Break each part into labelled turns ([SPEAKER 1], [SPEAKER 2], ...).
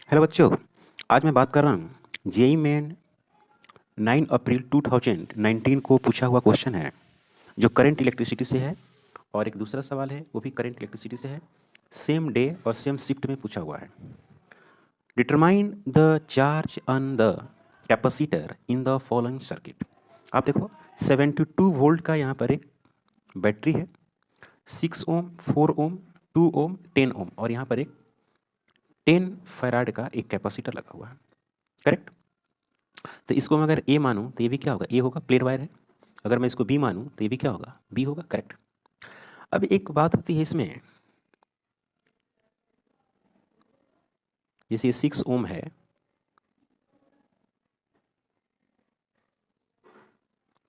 [SPEAKER 1] Hello बच्चों। आज मैं बात कर रहा हूँ जेई मेन 9 अप्रैल 2019 को पूछा हुआ क्वेश्चन है जो करंट इलेक्ट्रिसिटी से है, और एक दूसरा सवाल है वो भी करंट इलेक्ट्रिसिटी से है, सेम डे और सेम शिफ्ट में पूछा हुआ है। Determine the charge on the capacitor in the following circuit. आप देखो 72 वोल्ट का यहाँ पर एक बैटरी है, 6 ओम, 4 ओम, 2 ओम, 10 ओम, और यहाँ पर एक 10 फैराड का एक कैपेसिटर लगा हुआ है। करेक्ट। तो इसको मैं अगर ए मानूँ तो ये भी क्या होगा, ए होगा, प्लेन वायर है। अगर मैं इसको बी मानूँ तो ये भी क्या होगा, बी होगा। करेक्ट। अब एक बात होती है इसमें, जैसे 6 ओम है,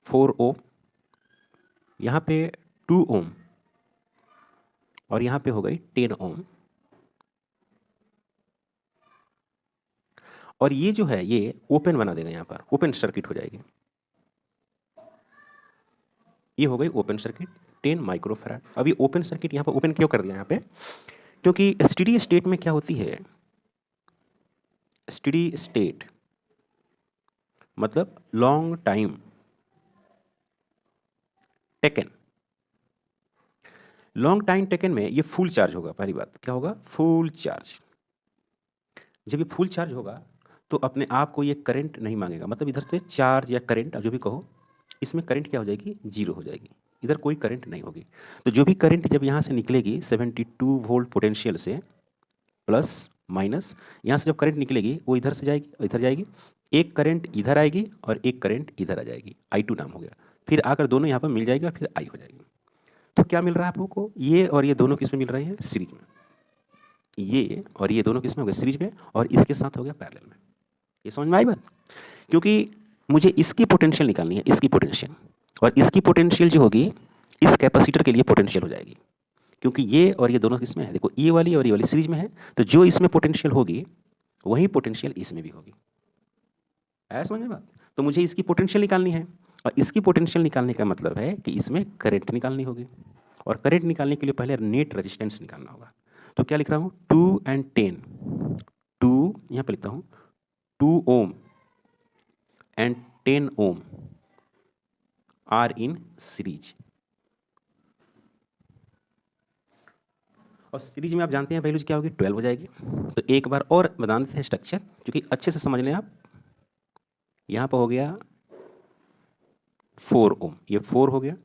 [SPEAKER 1] 4 ओम, यहाँ पे 2 ओम, और यहाँ पे हो गई 10 ओम, और ये जो है ये ओपन बना देगा, यहाँ पर ओपन सर्किट हो जाएगी। ये हो गई ओपन सर्किट 10 माइक्रोफैराड। अब ये ओपन सर्किट यहाँ पर ओपन क्यों कर दिया यहाँ पे, क्योंकि स्टेडी स्टेट में क्या होती है, स्टेडी स्टेट मतलब long time taken, long time taken में ये फुल चार्ज होगा। पहली बात क्या होगा, फुल चार्ज। जब ये फुल चार्ज होगा तो अपने आप को ये करंट नहीं मांगेगा, मतलब इधर से चार्ज या करंट, अब जो भी कहो, इसमें करंट क्या हो जाएगी, जीरो हो जाएगी, इधर कोई करंट नहीं होगी। तो जो भी करंट जब यहाँ से निकलेगी 72 वोल्ट पोटेंशियल से, प्लस माइनस, यहाँ से जब करंट निकलेगी वो इधर से जाएगी और इधर जाएगी, एक करंट इधर आएगी और एक करंट इधर आ जाएगी, I2 नाम हो गया। फिर आकर दोनों यहाँ पर मिल जाएगी और फिर I हो जाएगी। तो क्या मिल रहा है आप लोगों को, ये और ये दोनों किस में मिल रहे हैं, सीरीज में। ये और ये दोनों किस में हो गए, सीरीज में, और इसके साथ हो गया पैरेलल में। ये समझ में आई बात, क्योंकि मुझे इसकी पोटेंशियल निकालनी है, इसकी पोटेंशियल, और इसकी पोटेंशियल जो होगी इस कैपेसिटर के लिए पोटेंशियल हो जाएगी, क्योंकि ये और ये दोनों किस में है, देखो ये वाली और ये वाली सीरीज में है, तो जो इसमें पोटेंशियल होगी वही पोटेंशियल इसमें भी होगी। ऐसा समझ में बात। तो मुझे इसकी पोटेंशियल निकालनी है, और इसकी पोटेंशियल निकालने का मतलब है कि इसमें करंट निकालनी होगी, और करंट निकालने के लिए पहले नेट रेजिस्टेंस निकालना होगा। तो क्या लिख रहा हूँ, 2 and 10, 2 यहाँ पर लिखता हूँ 2 ohm and 10 ohm are in series. और सीरीज में आप जानते हैं वैल्यूज क्या होगी, 12 हो जाएगी। तो एक बार और बता देते हैं स्ट्रक्चर, क्योंकि अच्छे से समझ लें आप। यहाँ पर हो गया 4 ओम, ये 4 हो गया,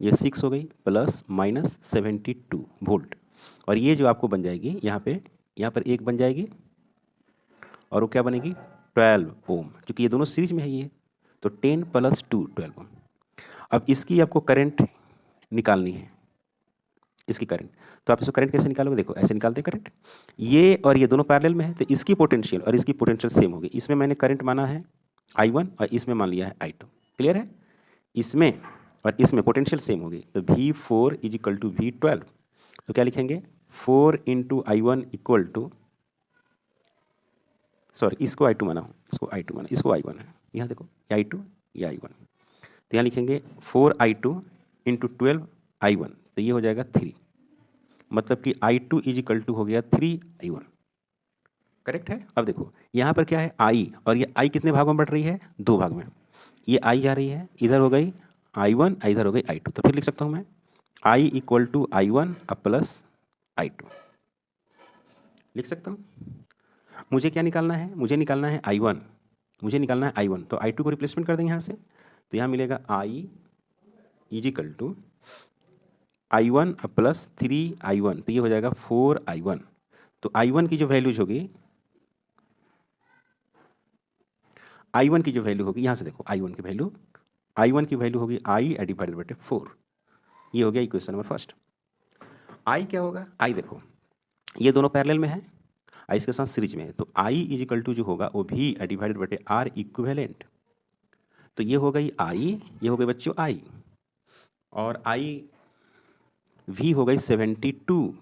[SPEAKER 1] ये 6 हो गई, प्लस माइनस 72 वोल्ट, और ये जो आपको बन जाएगी यहाँ पर एक बन जाएगी, और वो क्या बनेगी, 12 ओम, क्योंकि ये दोनों सीरीज में है ये। तो 10 + 2 12 ओम। अब इसकी आपको करंट निकालनी है, इसकी करंट। तो आप इसको करंट कैसे निकालोगे, देखो ऐसे निकालते हैं करंट, ये और ये दोनों पैरेलल में है, तो इसकी पोटेंशियल और इसकी पोटेंशियल सेम होगी। इसमें मैंने करंट माना है I1 और इसमें मान लिया है I2। क्लियर है। इसमें और इसमें पोटेंशियल सेम होगी, तो V4 = V12। तो क्या लिखेंगे, 4 × I1 = सॉरी, इसको I2 माना हूँ, इसको I2 माना, इसको I1 है, यहाँ देखो ये I2 ये I1। तो यहाँ लिखेंगे 4I2 × 12 I1, तो ये हो जाएगा 3, मतलब कि I2 = हो गया 3I1। करेक्ट है। अब देखो यहाँ पर क्या है, I, और ये I कितने भागों में बढ़ रही है, 2 भाग में। ये I जा रही है, इधर हो गई I1, इधर हो गई I2। तो फिर लिख सकता हूँ मैं I = I1 + I2, लिख सकता हूँ। मुझे क्या निकालना है, मुझे निकालना है I1, मुझे निकालना है I1, तो I2 को रिप्लेसमेंट कर देंगे यहाँ से। तो यहाँ मिलेगा I = I1 + 3I1, तो ये हो जाएगा 4I1। तो I1 की जो वैल्यूज होगी, I1 की जो वैल्यू होगी, यहाँ से देखो I1 की वैल्यू होगी I/4। ये हो गया इक्वेशन नंबर फर्स्ट। I क्या होगा, I देखो ये दोनों पैरेलल में है, I इसके साथ सीरीज में है, तो I = जो होगा वो V/R इक्विवेलेंट। तो ये हो गई I, ये हो गई बच्चों I, और V हो गई 72।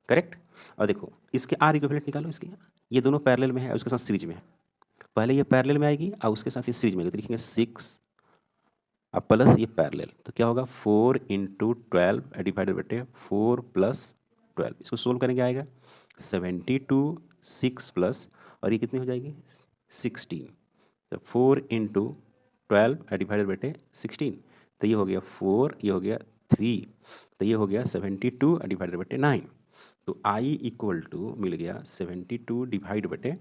[SPEAKER 1] करेक्ट। और देखो इसके R इक्विवेलेंट निकालो, इसके ये दोनों पैरेलल में है और उसके साथ सीरीज में है। पहले ये पैरेलल में आएगी और उसके साथ ये सीरीज में, तो लिखेंगे 6 अब प्लस ये पैरेलल, तो क्या होगा 4 × 12 / 4 + 12। इसको सोल्व करेंगे आएगा 72 6 प्लस और ये कितनी हो जाएगी 16, तो 4 इंटू 12 डिवाइडेड बटे 16, तो ये हो गया 4, ये हो गया 3, तो ये हो गया 72 डिवाइडेड बटे 9, तो I इक्वल टू मिल गया 72 डिवाइड बटे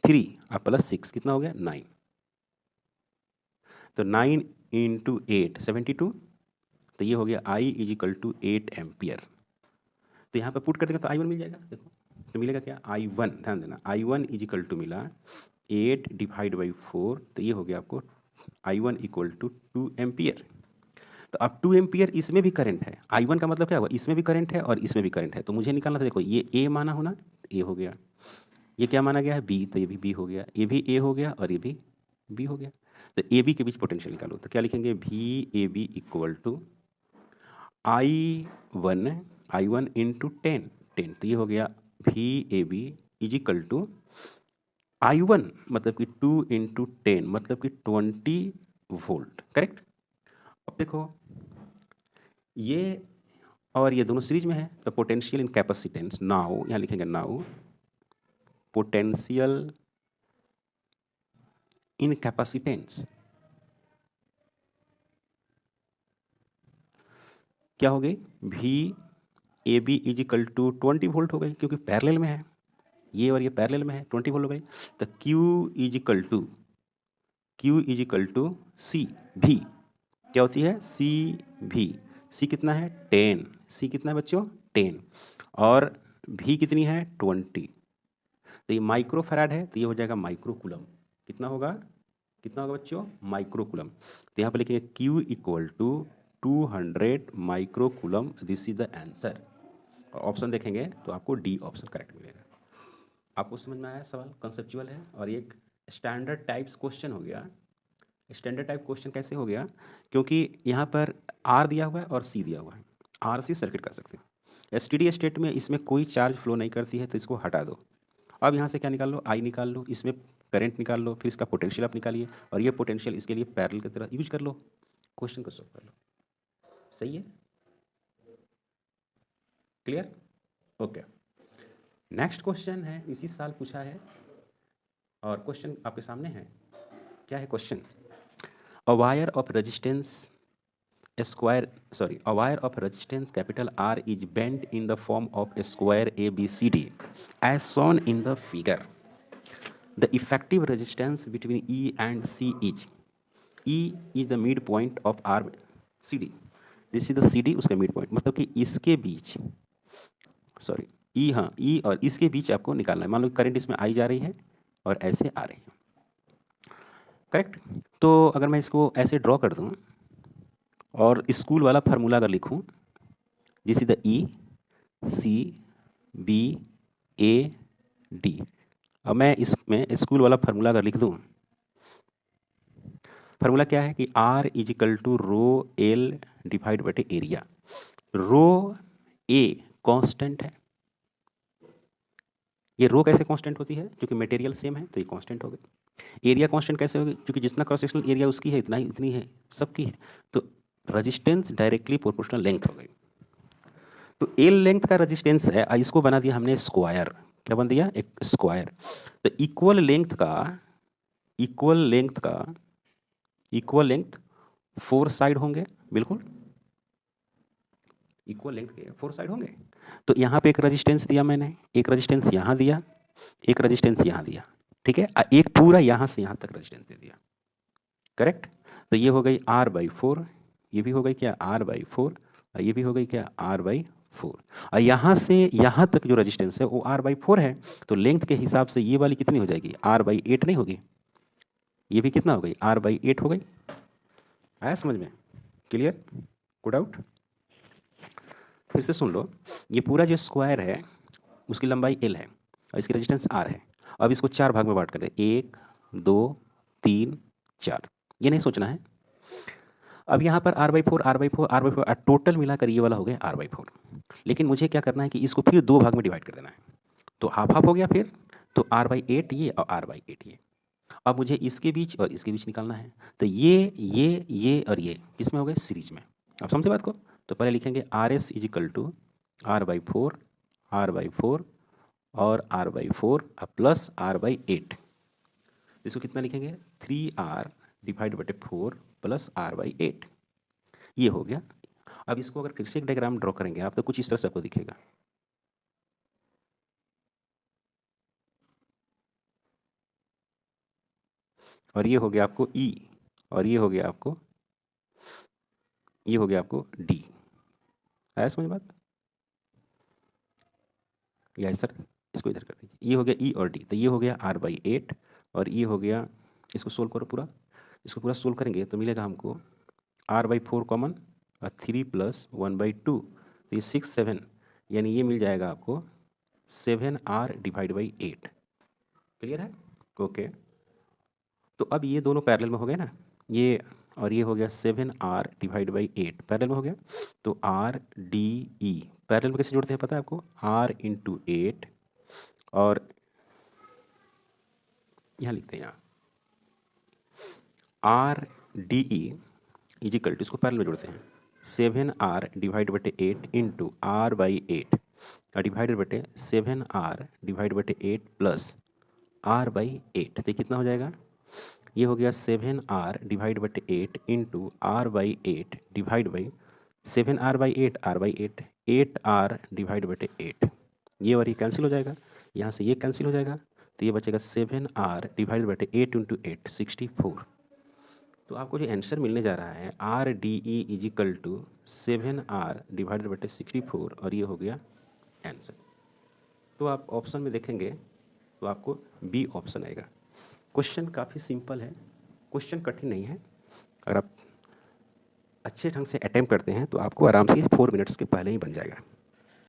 [SPEAKER 1] 3 और प्लस 6 कितना हो गया 9, तो 9 इंटू 8 72, तो ये हो गया I is equal to 8 ampere. तो यहाँ पर पुट कर देगा तो I1 मिल जाएगा, देखो तो मिलेगा क्या I1, ध्यान देना I1 इज इक्वल टू मिला 8 डिवाइड बाई 4, तो ये हो गया आपको I1 इक्वल टू 2 एम्पियर। तो अब 2 एम्पियर इसमें भी करंट है, I1 का मतलब क्या हुआ, इसमें भी करंट है और इसमें भी करंट है, तो मुझे निकालना था, देखो ये A माना होना, A हो गया, ये क्या माना गया है B, तो ये भी B हो गया, ये भी A हो गया और ये भी B हो गया, तो ए बी के बीच पोटेंशियल निकालो, तो क्या लिखेंगे VAB equal to I1 into 10, तो ये हो गया VAB is equal to I1 मतलब कि 2 इंटू 10 मतलब कि 20 वोल्ट, करेक्ट। अब देखो ये और ये दोनों सीरीज में है, तो पोटेंशियल इन कैपेसिटेंस, नाउ यहाँ लिखेंगे नाउ पोटेंशियल इन कैपेसिटेंस क्या हो गई VAB is equal to 20 volt हो गई, क्योंकि पैरेलल में है, ये और ये पैरेलल में है, 20 वोल्ट हो गई, तो Q is equal to C भी क्या होती है C कितना है 10, C कितना है बच्चों 10, और V कितनी है 20, तो ये माइक्रो फैराड है, तो ये हो जाएगा माइक्रो कूलम, कितना होगा बच्चों माइक्रो कूलम, तो यहाँ पर लिखेंगे Q equal to 200 micro coulomb, this is the answer. और ऑप्शन देखेंगे तो आपको डी ऑप्शन करेक्ट मिलेगा। आपको समझ में आया सवाल, कंसेप्चुअल है और एक स्टैंडर्ड टाइप्स क्वेश्चन हो गया। स्टैंडर्ड टाइप क्वेश्चन कैसे हो गया, क्योंकि यहाँ पर आर दिया हुआ है और सी दिया हुआ है, आर सी सर्किट कर सकते हैं। स्टेडी स्टेट में इसमें कोई चार्ज फ्लो नहीं करती है, तो इसको हटा दो। अब यहाँ से क्या निकाल लो, आई निकाल लो, इसमें करंट निकाल लो, फिर इसका पोटेंशियल आप निकालिए और ये पोटेंशियल इसके लिए पैरेलल की तरह यूज कर लो, क्वेश्चन को सॉल्व कर लो। सही है, क्लियर, ओके। नेक्स्ट क्वेश्चन है, इसी साल पूछा है और क्वेश्चन आपके सामने है। क्या है question, a wire of resistance capital R is bent in the form of a square ABCD as shown in the figure. The effective resistance between E and C is, E is the midpoint of RCD, this is the CD उसका midpoint, मतलब कि इसके बीच E और इसके बीच आपको निकालना है। मान लो करंट इसमें आई जा रही है और ऐसे आ रही है, करेक्ट। तो अगर मैं इसको ऐसे ड्रॉ कर दूं और स्कूल वाला फार्मूला अगर लिखूं, दिस इज द ECBAD, अब मैं इसमें स्कूल वाला फार्मूला अगर लिख दूं, फार्मूला क्या है कि R is equal to rho L divide बटे एरिया। रो A कांस्टेंट है, ये रो कैसे कांस्टेंट होती है, क्योंकि मटेरियल सेम है तो ये कांस्टेंट हो गई। एरिया कांस्टेंट कैसे होगी, क्योंकि जितना क्रॉस सेक्शनल एरिया उसकी है इतनी है सबकी है, तो रेजिस्टेंस डायरेक्टली प्रोपोर्शनल लेंथ हो गई। तो एल लेंथ का रेजिस्टेंस है, इसको बना दिया हमने स्क्वायर, क्या बन दिया एक स्क्वायर। तो इक्वल लेंथ 4 साइड होंगे, बिल्कुल इक्वल लेंथ के 4 साइड होंगे। तो यहाँ पे एक रेजिस्टेंस दिया मैंने, एक रेजिस्टेंस यहाँ दिया, एक रेजिस्टेंस यहाँ दिया, ठीक है, एक पूरा यहाँ से यहाँ तक रेजिस्टेंस दे दिया, करेक्ट। तो ये हो गई R/4, ये भी हो गई क्या R/4, और ये भी हो गई क्या R/4, और यहाँ से यहाँ तक जो रेजिस्टेंस है वो R/4 है, तो लेंथ के हिसाब से ये वाली कितनी हो जाएगी R/8 नहीं होगी, ये भी कितना हो गई R/8 हो गई। आया समझ में, क्लियर, गुड आउट। फिर से सुन लो, ये पूरा जो स्क्वायर है उसकी लंबाई L है और इसकी रेजिस्टेंस R है। अब इसको 4 भाग में बांट कर दे, 1 2 3 4, ये नहीं सोचना है। अब यहाँ पर R/4 टोटल मिलाकर ये वाला हो गया R/4, लेकिन मुझे क्या करना है कि इसको फिर 2 भाग में डिवाइड कर देना है, तो हाफ हाफ हो गया फिर, तो R/8 ये और R/8 ये। अब मुझे इसके बीच और इसके बीच निकालना है, तो ये और ये किसमें हो गए सीरीज में। अब समझे बात को, तो पहले लिखेंगे RS is equal to R/4 r/4 और r/4 प्लस r/8। इसको कितना लिखेंगे 3r/4 प्लस r/8। ये हो गया। अब इसको अगर फिर से एक डायग्राम ड्रॉ करेंगे आप तो कुछ इस तरह से आपको दिखेगा। और ये हो गया आपको E और ये हो गया आपको D। आया समझ बात? या सर इसको इधर कर दीजिए। ये हो गया E और D, तो ये हो गया r/8 और ये हो गया, इसको सोल्व करो पूरा। इसको पूरा सोल्व करेंगे तो मिलेगा हमको r/4 कॉमन और 3 + 1/2 तो ये 6 7, यानी ये मिल जाएगा आपको 7r/8। क्लियर है? ओके। तो अब ये दोनों पैरेलल में हो गए ना, ये और ये हो गया 7r/8 पैरेलल में हो गया। तो RDE पैरेलल में कैसे जोड़ते हैं पता है आपको? r × 8 और यहाँ लिखते हैं यहाँ RDE इजिकल टू, इसको पैरेलल में जोड़ते हैं 7r/8 इंटू r/8 डिवाइडेड बटे 7r/8 प्लस r/8। तो कितना हो जाएगा? ये हो गया 7r/8 into r/8 divide by 7r/8 r/8 8r/8। ये और ये कैंसिल हो जाएगा, यहाँ से ये कैंसिल हो जाएगा, तो ये बचेगा 7r/8 इंटू 8 64। तो आपको जो आंसर मिलने जा रहा है RDE इजिकल टू 7r/64 और ये हो गया आंसर। तो आप ऑप्शन में देखेंगे तो आपको बी ऑप्शन आएगा। क्वेश्चन काफ़ी सिंपल है, क्वेश्चन कठिन नहीं है। अगर आप अच्छे ढंग से अटेम्प्ट करते हैं तो आपको आराम से 4 मिनट्स के पहले ही बन जाएगा।